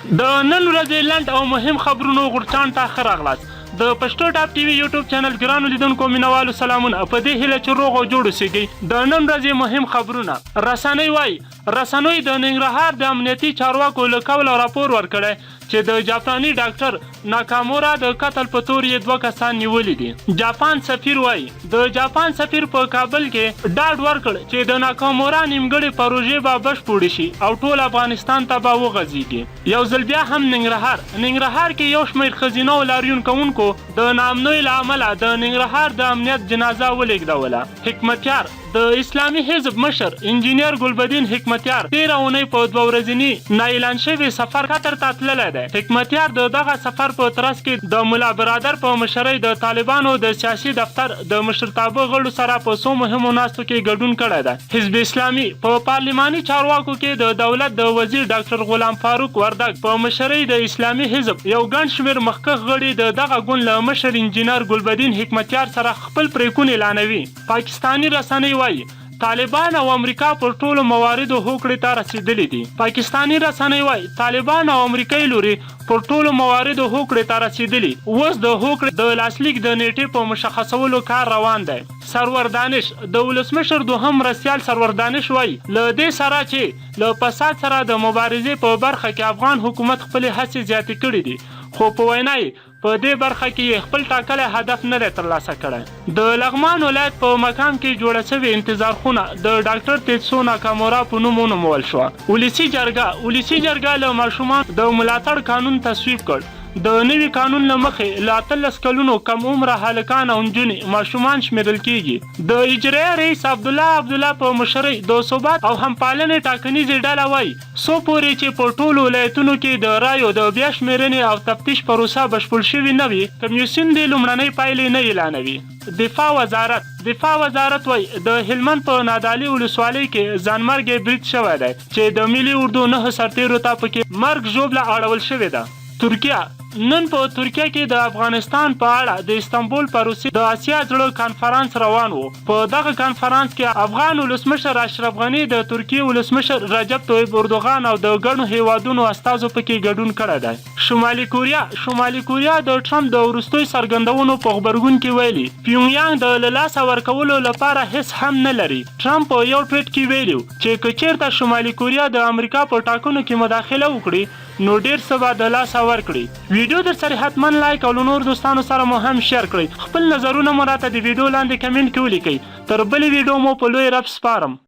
د نن ورځې لنډ او مهم خبرونو غورچاڼ ته ښه راغلاست. د پښتو ټاپ ټي وي یوټیوب چینل ګرانو لیدونکو مینوالو سلامونه. په دې هیله چې روغ او جوړ اوسئ. د نن ورځې مهم خبرونه. رسنۍ وایي رسنیو د ننګرهار د امنیتي چارواکو له قوله راپور ورکړی چې د جاپاني ډاکټر ناکامورا د قتل په تور یې 2 کسان نیولي دي. جاپان سفیر وایي د جاپان سفیر په کابل کې ډاډ ورکړ چې د ناکامورا نیمګړې پروژې به بشپړې شي او ټول افغانستان ته به وغځېږي. یو ځل بیا هم ننګرهار کې یو شمېر ښځینه او لاریون کوونکو د ناامنۍ له امله د ننګرهار د امنیت جنازه ولېږدوله. حکمتیار د اسلامي حزب مشر انجینیر ګلبدین حکمتیار 13 اونۍ په 2 ورځني نااعلان شوي سفر قطر ته تللی دی. حکمتیار د دغه سفر په ترڅ کې د ملا برادر په مشرۍ د طالبانو د سیاسي دفتر د مشرتابه غړو سره په څو مهمو ناستو کې ګډون کړی دی. حزب اسلامي په پارلماني چارواکو کې د دولت د وزیر ډاکټر غلام فاروق وردګ په مشرۍ د اسلامي حزب یو ګڼ شمېر مخکښ غړي د دغه ګوند له مشر انجینر ګلبدین حکمتیار سره خپل پریکون اعلانوي. پاکستاني رسنۍ وایي طالبان او امریکا پر ټولو مواردو هوکړې ته رسیدلي دي. پاکستاني رسنۍ وایي طالبان او امریکایي لوري پر ټولو مواردو هوکړې ته رسیدلي. اوس د هوکړې د لاسلیک د نیټې په مشخصولو کار روان دی. سرور دانش د ولسمشر دوهم مرستیال سرور دانش وایي له دې سره چې له فساد سره د مبارزې په برخه کې افغان حکومت خپلې هڅې زیاتې کړې دي، خو په وینا په دې برخه کې خپل ټاکلی هدف نه دی ترلاسه کړی. د لغمان ولایت په مقام کې جوړه شوې انتظار خونه د ډاکټر تیتسو ناکامورا په نوم ونومول شوه. ولسي جرګه له ماشومان د ملاتړ قانون تصویب کړ. د نوي قانون له مخې له 18 کلونو کم عمره هلکان او نجونې ماشومان شمیرل کیږي. د اجرایه رئیس عبدالله په مشرۍ د ثبات او همپالنې ټاکنیزې ډله وایي څو پورې چې په ټولو ولایتونو کې د رایو د بیا شمیرنې او تفتیش پروسه بشپړ شوې نه وي، کمیسیون د لومړنۍ پایلې نه اعلانوي. دفاع وزارت وایي د هلمند په نادعلي ولسوالۍ کې ځانمرګی برید شوی دی چې د ملي اردو 9 سرتیرو ته پکې مرګ ژوبله اړول شوې ده. ترکیه نن په ترکیه کې د افغانستان په اړه د استانبول پروسې د آسیا زړه کانفرانس روان و. په دغه کانفرانس کې افغان ولسمشر اشرف غني د ترکیې ولسمشر رجب طیب اردوغان او د ګڼو هیوادونو استازو پکې ګډون کړی دی. شمالي کوریا د ټرمپ د وروستیو څرګندونو په غبرګون کې ویلي پیونګیانګ د له لاسه ورکولو لپاره هیڅ هم نه لري. ټرمپ په یو ټویټ کې ویلي چې که چیرته شمالي کوریا د امریکا په ټاکنو کې مداخله وکړي نو ډیر څه به د لاسه ورکړي. ویډیو در سره حتما لایک او له نور دوستانو سره مو هم شیر کړئ. خپل نظرونه مو راته د ویډیو لاندې کمنټ کې ولیکئ. تر بلې ویډیو مو په لوی رب سپارم.